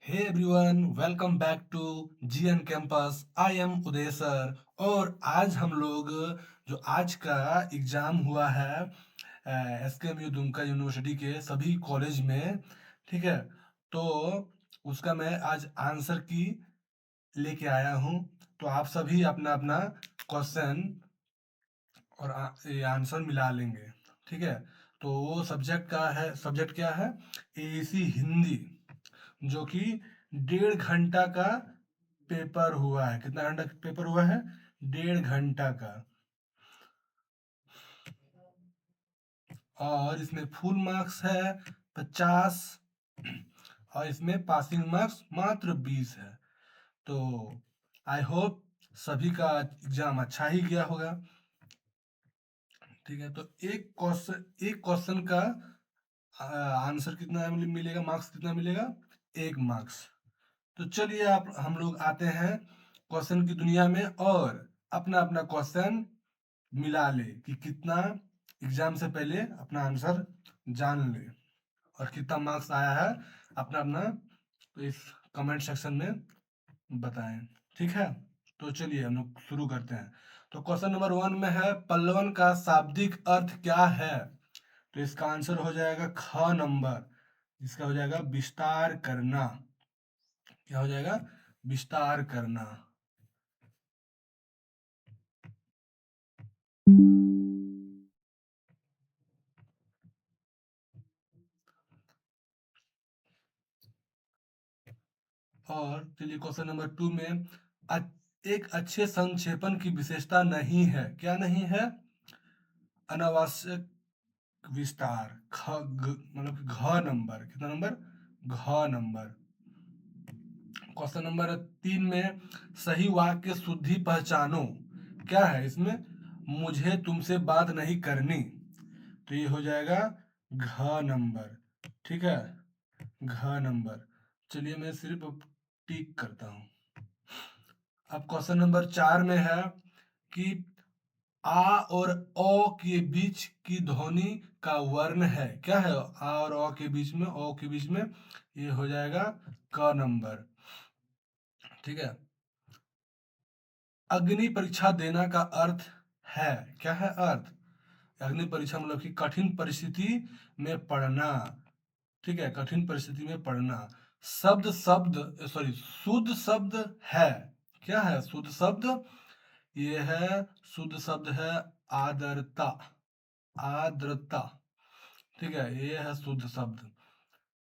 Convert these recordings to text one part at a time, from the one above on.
Hey everyone, welcome back to GN campus. I am Uday sir. और आज हम लोग जो आज का एग्जाम हुआ है एसकेएमयू दुमका यूनिवर्सिटी के सभी कॉलेज में, ठीक है। तो उसका मैं आज आंसर की लेके आया हूँ। तो आप सभी अपना अपना क्वेश्चन और ये आंसर मिला लेंगे, ठीक है। तो वो सब्जेक्ट क्या है? एसी हिंदी, जो कि 1.5 घंटा का पेपर हुआ है। कितना घंटा पेपर हुआ है? 1.5 घंटा का। और इसमें फुल मार्क्स है 50, और इसमें पासिंग मार्क्स मात्र 20 है। तो आई होप सभी का एग्जाम अच्छा ही गया होगा, ठीक है। तो एक क्वेश्चन का आंसर कितना मिलेगा, मार्क्स कितना मिलेगा? 1 मार्क्स। तो चलिए आप हम लोग आते हैं क्वेश्चन की दुनिया में, और अपना अपना क्वेश्चन मिला ले कि कितना एग्जाम से पहले अपना आंसर जान ले और कितना मार्क्स आया है अपना अपना। तो इस कमेंट सेक्शन में बताएं, ठीक है। तो चलिए हम लोग शुरू करते हैं। तो क्वेश्चन नंबर 1 में है, पल्लवन का शाब्दिक अर्थ क्या है? तो इसका आंसर हो जाएगा ख नंबर। इसका हो जाएगा विस्तार करना। क्या हो जाएगा? विस्तार करना। और चलिए क्वेश्चन नंबर 2 में, एक अच्छे संक्षेपण की विशेषता नहीं है। क्या नहीं है? अनावश्यक विस्तार। मतलब कि घ नंबर। कितना नंबर? घ नंबर। क्वेश्चन नंबर 3 में, सही वाक्य शुद्धि पहचानो। क्या है इसमें? मुझे तुमसे बात नहीं करनी। तो ये हो जाएगा घ नंबर, ठीक है। घ नंबर। चलिए मैं सिर्फ अब टिक करता हूँ। अब क्वेश्चन नंबर 4 में है कि आ और ओ के बीच की ध्वनि का वर्ण है। क्या है? आ और ओ के बीच में, ओ के बीच में, ये हो जाएगा क नंबर, ठीक है। अग्नि परीक्षा देना का अर्थ है। क्या है अर्थ? अग्नि परीक्षा मतलब कि कठिन परिस्थिति में पढ़ना, ठीक है। कठिन परिस्थिति में पढ़ना। शब्द शब्द सॉरी शुद्ध शब्द है। क्या है शुद्ध शब्द? ये है शुद्ध शब्द है आर्द्रता। आर्द्रता, ठीक है, ये है शुद्ध शब्द।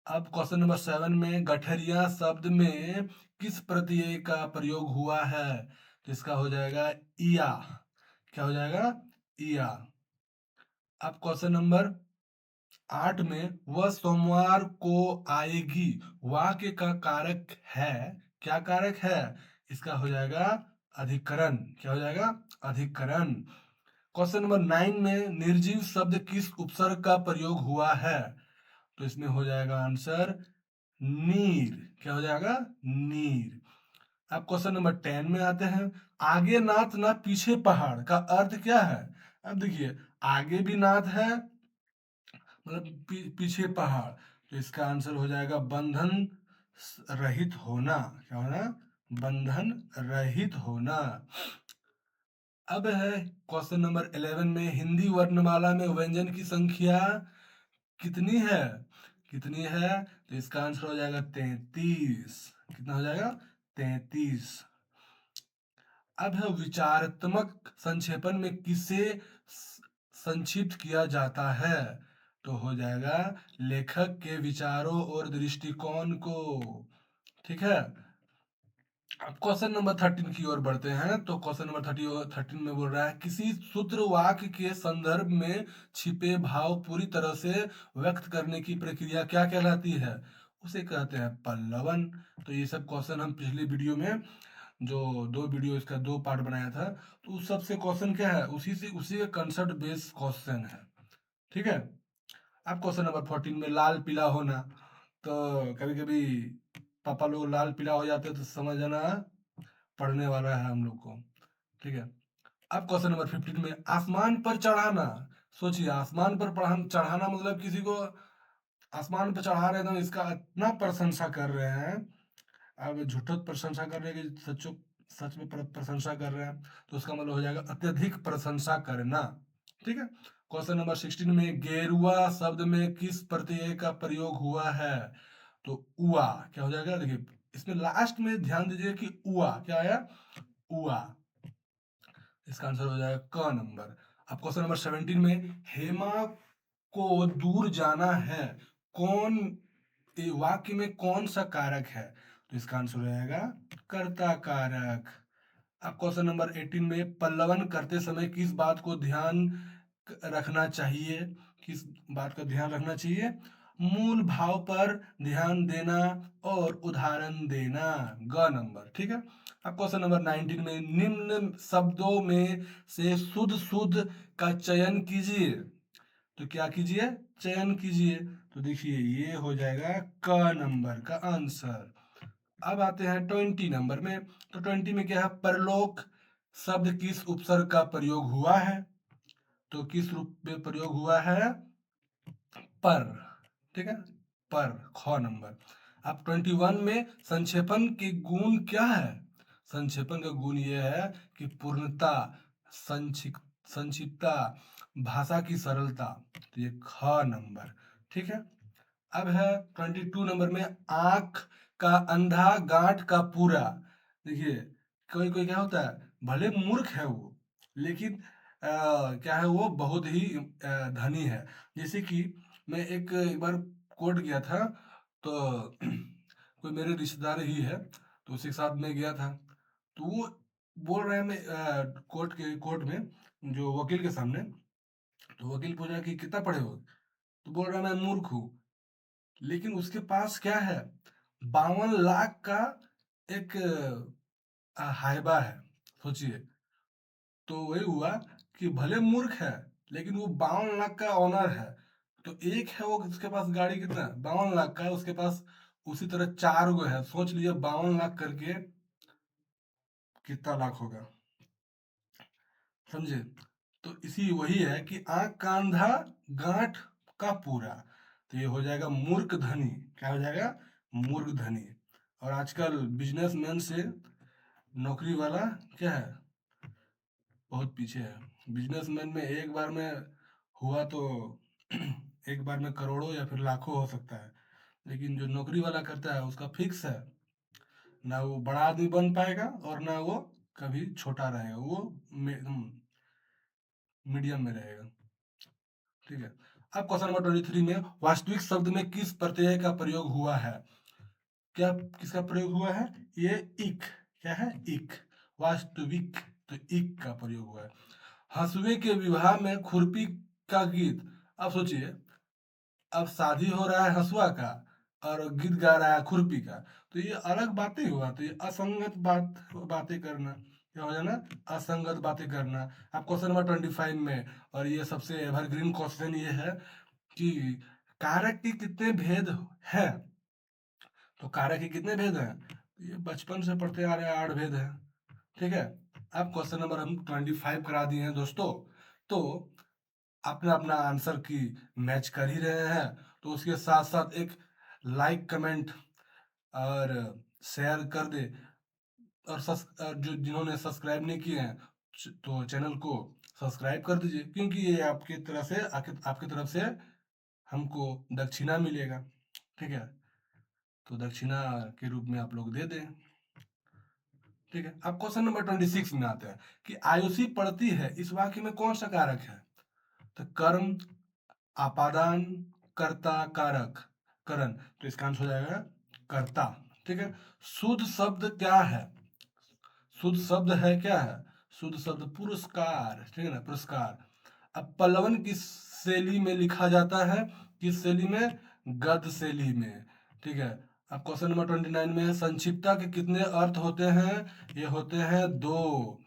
अब क्वेश्चन नंबर 7 में, गठरिया शब्द में किस प्रत्यय का प्रयोग हुआ है? तो इसका हो जाएगा इया। क्या हो जाएगा? इया। अब क्वेश्चन नंबर 8 में, वह सोमवार को आएगी, वाक्य का कारक है। क्या कारक है? इसका हो जाएगा अधिकरण। क्या हो जाएगा? अधिकरण। क्वेश्चन नंबर 9 में, निर्जीव शब्द किस उपसर्ग का प्रयोग हुआ है? तो इसमें हो जाएगा आंसर नीर। क्या हो जाएगा? नीर। अब क्वेश्चन नंबर 10 में आते हैं, आगे नाथ ना पीछे पहाड़ का अर्थ क्या है? अब देखिए, आगे भी नाथ है, मतलब पीछे पहाड़। तो इसका आंसर हो जाएगा बंधन रहित होना। क्या होना? बंधन रहित होना। अब है क्वेश्चन नंबर 11 में, हिंदी वर्णमाला में व्यंजन की संख्या कितनी है? कितनी है? तो इसका आंसर हो जाएगा 33। कितना हो जाएगा? 33। अब है विचारात्मक संक्षेपण में किसे संक्षिप्त किया जाता है? तो हो जाएगा लेखक के विचारों और दृष्टिकोण को, ठीक है। अब क्वेश्चन नंबर 13 की ओर बढ़ते हैं। तो क्वेश्चन नंबर 13 में बोल रहा है, किसी सूत्र वाक्य के संदर्भ में छिपे भाव पूरी तरह से व्यक्त करने की प्रक्रिया क्या कहलाती है? उसे कहते हैं पल्लवन। तो ये सब क्वेश्चन हम पिछली वीडियो में, जो दो वीडियो इसका दो पार्ट बनाया था, तो उस सबसे क्वेश्चन क्या है, उसी का कंसेप्ट बेस्ड क्वेश्चन है, ठीक है। अब क्वेश्चन नंबर 14 में, लाल पीला होना। तो कभी कभी पापा लोग लाल पीला हो जाते हैं, तो समझ जाना पढ़ने वाला है हम लोग को, ठीक है। अब क्वेश्चन नंबर 15 में, आसमान पर चढ़ाना। सोचिए, आसमान पर चढ़ाना मतलब किसी को आसमान पे चढ़ा रहे हैं एकदम, इसका इतना प्रशंसा कर रहे हैं। अब झूठो प्रशंसा कर रहे हैं कि सच्चो सच में प्रशंसा कर रहे हैं, तो उसका मतलब हो जाएगा अत्यधिक प्रशंसा करना। ठीक है। क्वेश्चन नंबर 16 में गेरुआ शब्द में किस प्रत्यय का प्रयोग हुआ है? तो उआ क्या हो जाएगा, देखिए इसमें लास्ट में ध्यान दीजिए कि उआ क्या आया, उआ। इसका आंसर हो जाएगा क नंबर। अब क्वेश्चन नंबर 17 में हेमा को दूर जाना है, कौन, ये वाक्य में कौन सा कारक है? तो इसका आंसर हो जाएगा कर्ता कारक। अब क्वेश्चन नंबर 18 में पल्लवन करते समय किस बात को ध्यान रखना चाहिए? किस बात का ध्यान रखना चाहिए? मूल भाव पर ध्यान देना और उदाहरण देना, ग नंबर। ठीक है। अब क्वेश्चन नंबर 19 में निम्न शब्दों में से शुद्ध शुद्ध का चयन कीजिए। तो क्या कीजिए, चयन कीजिए। तो देखिए ये हो जाएगा क नंबर का आंसर। अब आते हैं 20 नंबर में। तो 20 में क्या है, परलोक शब्द किस उपसर्ग का प्रयोग हुआ है? तो किस रूप में प्रयोग हुआ है? पर। ठीक है, पर, ख नंबर। अब 21 में संक्षेपण के गुण क्या है? संक्षेपण का गुण यह है कि पूर्णता, संक्षिप्तता, भाषा की सरलता। तो ये ख नंबर। ठीक है। अब है 22 नंबर में आंख का अंधा गांठ का पूरा। देखिए कोई कोई क्या होता है, भले मूर्ख है वो, लेकिन क्या है, वो बहुत ही धनी है। जैसे कि मैं एक बार कोर्ट गया था, तो कोई मेरे रिश्तेदार ही है, तो उसी के साथ मैं गया था। तो वो बोल रहे हैं, मैं कोर्ट में जो वकील के सामने, तो वकील पूछा कि कितना पढ़े हो? तो बोल रहा है मैं मूर्ख हूँ। लेकिन उसके पास क्या है, 52 लाख का एक हाइबा है, सोचिए। तो वही हुआ कि भले मूर्ख है, लेकिन वो 52 लाख का ऑनर है। तो एक है वो, उसके पास गाड़ी कितना, 52 लाख का है उसके पास। उसी तरह 4 गो है, सोच लीजिए 52 लाख करके कितना लाख होगा, समझे? तो इसी वही है कि आंख का अंधा गांठ का पूरा। तो ये हो जाएगा मूर्ख धनी। क्या हो जाएगा, मूर्ख धनी। और आजकल बिजनेसमैन से नौकरी वाला क्या है, बहुत पीछे है। बिजनेसमैन में एक बार में हुआ तो एक बार में करोड़ों या फिर लाखों हो सकता है, लेकिन जो नौकरी वाला करता है उसका फिक्स है। ना वो बड़ा आदमी बन पाएगा और ना वो कभी छोटा रहेगा, वो मीडियम में रहेगा। ठीक है। अब क्वेश्चन नंबर 23 में वास्तविक शब्द में किस प्रत्यय का प्रयोग हुआ है? क्या, किसका प्रयोग हुआ है? ये इक, क्या है, इक। वास्तविक, तो इक का प्रयोग हुआ है। हंसुए के विवाह में खुरपी का गीत। अब सोचिए, अब शादी हो रहा है हंसुआ का, और गीत गा रहा है खुरपी का। तो ये अलग बातें हुआ, तो ये असंगत बातें करना। क्या हो जाना, असंगत बातें करना। अब क्वेश्चन नंबर 25 में, और ये सबसे एवरग्रीन क्वेश्चन ये है कि कारक के कितने भेद हैं? तो कारक के कितने भेद हैं? ये बचपन से पढ़ते आ रहे हैं, 8 भेद हैं। ठीक है। अब क्वेश्चन नंबर हम 25 करा दिए हैं दोस्तों। तो अपना अपना आंसर की मैच कर ही रहे हैं, तो उसके साथ साथ एक लाइक, कमेंट और शेयर कर दे। और जो जिन्होंने सब्सक्राइब नहीं किए हैं, तो चैनल को सब्सक्राइब कर दीजिए, क्योंकि ये आपकी तरफ से, आपकी तरफ से हमको दक्षिणा मिलेगा। ठीक है। तो दक्षिणा के रूप में आप लोग दे दें। ठीक है। अब क्वेश्चन नंबर 26 में आते हैं कि आयुषी पड़ती है, इस वाक्य में कौन सा कारक है? तो कर्म, आपादान, कर्ता, कारक, करण। तो इसका आंसर हो जाएगा कर्ता। ठीक है। शुद्ध शब्द क्या है? शुद्ध शब्द है क्या है? शुद्ध शब्द पुरस्कार। ठीक है ना, पुरस्कार। अब पल्लवन किस शैली में लिखा जाता है? किस शैली में? गद्य शैली में। ठीक है। अब क्वेश्चन नंबर 29 में है संक्षिप्तता के कितने अर्थ होते हैं? ये होते हैं 2।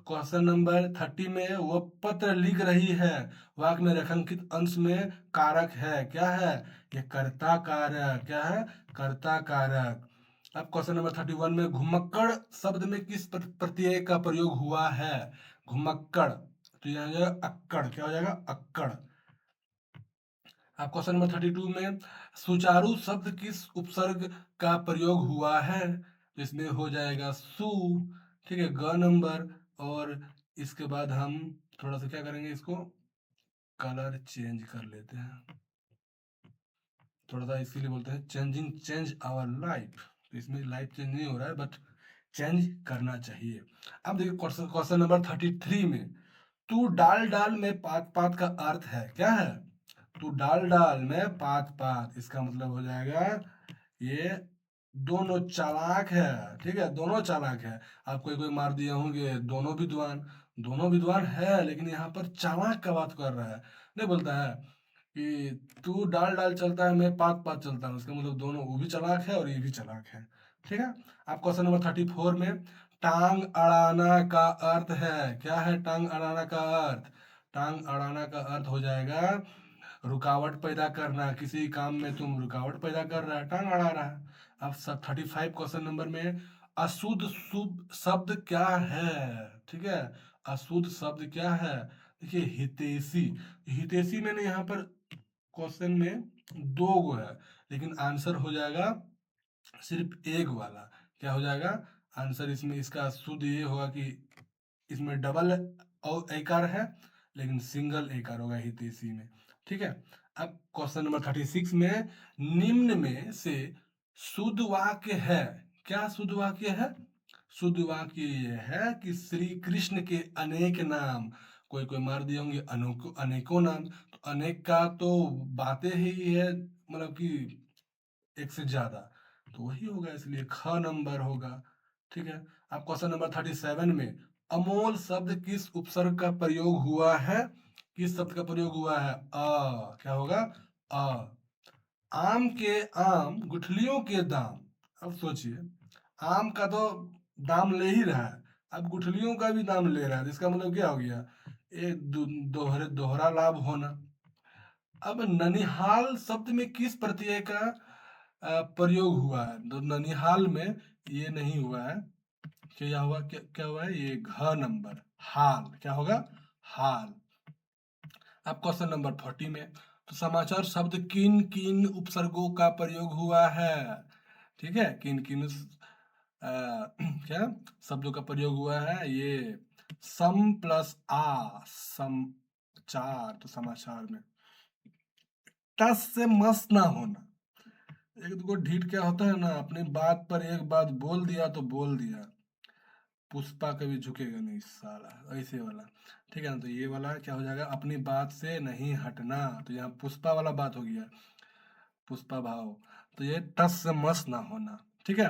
क्वेश्चन नंबर 30 में वो पत्र लिख रही है, वाक्य में रेखांकित अंश में कारक है, क्या है? ये कर्ता कारक। क्या है? कर्ता कारक। अब क्वेश्चन नंबर 31 में घुमक्कड़ शब्द में किस प्रत्यय का प्रयोग हुआ है? घुमक्कड़, तो यह हो जाएगा अक्कड़। क्या हो जाएगा? अक्कड़। अब क्वेश्चन नंबर 32 में सुचारू शब्द किस उपसर्ग का प्रयोग हुआ है? तो इसमें हो जाएगा सु, ठीक है, ग नंबर। और इसके बाद हम थोड़ा सा क्या करेंगे, इसको कलर चेंज कर लेते हैं, थोड़ा सा इसीलिए बोलते हैं चेंज आवर लाइफ। तो इसमें लाइफ चेंज नहीं हो रहा है, बट चेंज करना चाहिए। अब देखिए क्वेश्चन नंबर 33 में तू डाल डाल में पात पात का अर्थ है क्या है? तू डाल डाल में पात पात, इसका मतलब हो जाएगा ये दोनों चालाक है, ठीक है, दोनों चालाक है। आप कोई कोई मार दिए होंगे दोनों विद्वान है, लेकिन यहाँ पर चालाक का बात कर रहा है। नहीं बोलता है कि तू डाल डाल चलता है मैं पात पात चलता हूँ, इसका मतलब दोनों, वो भी चालाक है और ये भी चालाक है, ठीक है। आप क्वेश्चन नंबर 34 में टांग अड़ाना का अर्थ है क्या है? टांग अड़ाना का अर्थ, टांग अड़ाना का अर्थ हो जाएगा रुकावट पैदा करना, किसी काम में तुम रुकावट पैदा कर रहा है, टांग अड़ा रहा है। अब सब 35 क्वेश्चन नंबर में अशुद्ध शुभ शब्द क्या है? ठीक है, अशुद्ध शब्द क्या है? देखिए हितैषी, हितैषी मैंने यहाँ पर क्वेश्चन में दो गो है, लेकिन आंसर हो जाएगा सिर्फ एक वाला। क्या हो जाएगा आंसर? इसमें इसका शुद्ध ये होगा कि इसमें डबल और एकार है, लेकिन सिंगल एकार होगा हितैषी में, ठीक है। अब क्वेश्चन नंबर 36 में निम्न में से शुद्ध वाक्य है क्या? शुद्ध वाक्य है, शुद्ध वाक्य ये है कि श्री कृष्ण के अनेक नाम, कोई कोई मार दिए होंगे अनेकों नाम, तो अनेक का तो बातें ही है, मतलब कि एक से ज्यादा, तो वही होगा, इसलिए ख नंबर होगा, ठीक है। अब क्वेश्चन नंबर 37 में अमोल शब्द किस उपसर्ग का प्रयोग हुआ है? किस शब्द का प्रयोग हुआ है? क्या होगा? अ। आम के आम गुठलियों के दाम। अब सोचिए, आम का तो दाम ले ही रहा है, अब गुठलियों का भी दाम ले रहा है, तो इसका मतलब क्या हो गया? एक दोहरा लाभ होना। अब ननिहाल शब्द में किस प्रत्यय का प्रयोग हुआ है? तो ननिहाल में ये नहीं हुआ है, क्या हुआ? क्या हुआ है? ये घ नंबर, हाल, क्या होगा? हाल। अब क्वेश्चन नंबर 40 में तो समाचार शब्द किन किन उपसर्गों का प्रयोग हुआ है? ठीक है, किन किन क्या शब्दों का प्रयोग हुआ है? ये सम प्लस समाचार, तो समाचार में टस से मस ना होना। एक दो ढीठ क्या होता है ना, अपनी बात पर एक बात बोल दिया तो बोल दिया, पुष्पा कभी झुकेगा नहीं साला, ऐसे वाला, ठीक है ना। तो ये वाला क्या हो जाएगा? अपनी बात से नहीं हटना, तो यहाँ पुष्पा वाला बात हो गया, पुष्पा भाव। तो ये टस से मस ना होना, ठीक है।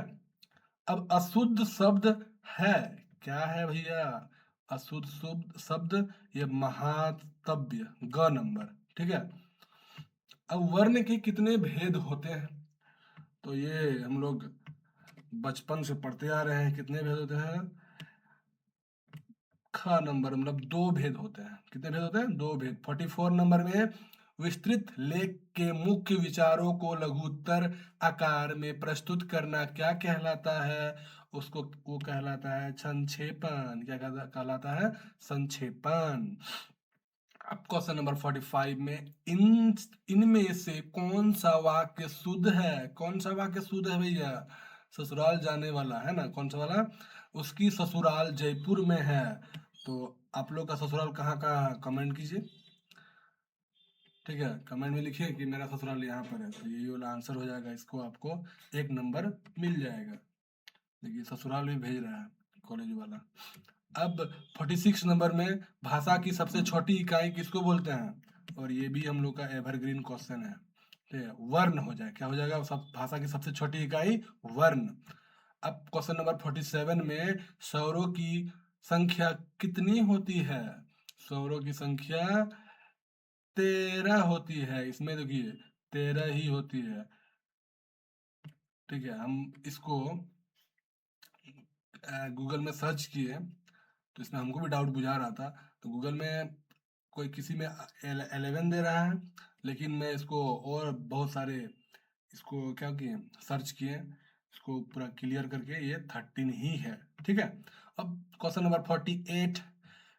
अब अशुद्ध शब्द है क्या है भैया? अशुद्ध शुद्ध शब्द ये महातव्य, ग नंबर, ठीक है। अब वर्ण के कितने भेद होते हैं? तो ये हम लोग बचपन से पढ़ते आ रहे हैं, कितने भेद होते हैं? ख नंबर, मतलब दो भेद होते हैं। कितने भेद होते हैं? दो भेद। 44 नंबर में विस्तृत लेख के मुख्य विचारों को लघुत्तर आकार में प्रस्तुत करना क्या कहलाता है? उसको वो कहलाता है संक्षेपण। क्या कहलाता है? संक्षेपण। अब क्वेश्चन नंबर 45 में इनमें से कौन सा वाक्य शुद्ध है? कौन सा वाक्य शुद्ध है भैया? ससुराल जाने वाला है ना, कौन सा वाला? उसकी ससुराल जयपुर में है। तो आप लोग का ससुराल कहाँ का? कमेंट कीजिए, ठीक है, कमेंट में लिखिए कि मेरा ससुराल यहाँ पर है, तो यही वाला आंसर हो जाएगा, इसको आपको एक नंबर मिल जाएगा। देखिए ससुराल भी भेज रहा है कॉलेज वाला। अब 46 नंबर में भाषा की सबसे छोटी इकाई किसको बोलते हैं? और ये भी हम लोग का एवरग्रीन क्वेश्चन है, ठीक है, वर्ण हो जाए, क्या हो जाएगा? सब भाषा की सबसे छोटी इकाई वर्ण। अब क्वेश्चन नंबर 47 में स्वरों की संख्या कितनी होती है? स्वरों की संख्या 13 होती है, इसमें देखिए 13 ही होती है, ठीक है। हम इसको गूगल में सर्च किए, तो इसमें हमको भी डाउट बुझा रहा था, तो गूगल में कोई किसी में 11 दे रहा है, लेकिन मैं इसको और बहुत सारे इसको क्या किए, सर्च किए, इसको पूरा क्लियर करके ये 13 ही है, ठीक है। अब क्वेश्चन नंबर 48,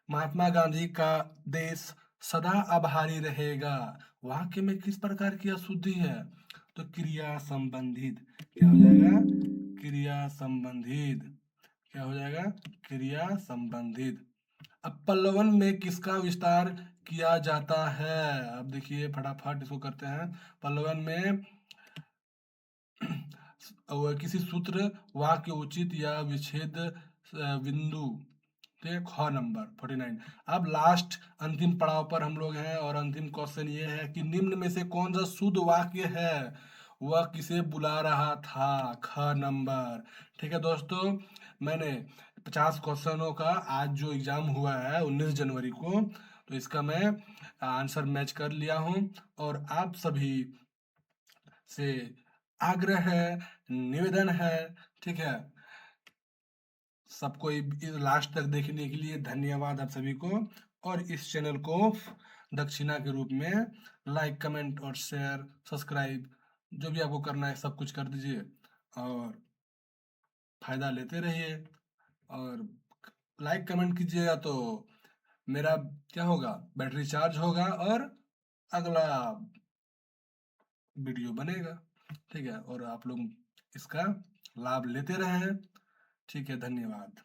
महात्मा गांधी का देश सदा आभारी रहेगा। वाक्य में किस प्रकार की अशुद्धि है? तो क्रिया संबंधित। क्या हो जाएगा? क्रिया संबंधित। क्या हो जाएगा? क्रिया संबंधित। अब पल्लवन में किसका विस्तार किया जाता है? अब देखिए फटाफट इसको करते हैं। पल्लवन में किसी सूत्र, वाक्य उचित या विच्छेद बिंदु। ठीक है, ख नंबर 49। अब लास्ट अंतिम पड़ाव पर हम लोग हैं और अंतिम क्वेश्चन ये है कि निम्न में से कौन सा शुद्ध वाक्य है? वह किसे बुला रहा था? ख नंबर। ठीक है दोस्तों, मैंने 50 क्वेश्चनों का आज जो एग्जाम हुआ है 19 जनवरी को, तो इसका मैं आंसर मैच कर लिया हूँ। और आप सभी से आग्रह है, निवेदन है, ठीक है, सबको लास्ट तक देखने के लिए धन्यवाद आप सभी को। और इस चैनल को दक्षिणा के रूप में लाइक, कमेंट और शेयर, सब्सक्राइब जो भी आपको करना है सब कुछ कर दीजिए और फायदा लेते रहिए। और लाइक कमेंट कीजिएगा तो मेरा क्या होगा? बैटरी चार्ज होगा और अगला वीडियो बनेगा। ठीक है, और आप लोग इसका लाभ लेते रहें। ठीक है, धन्यवाद।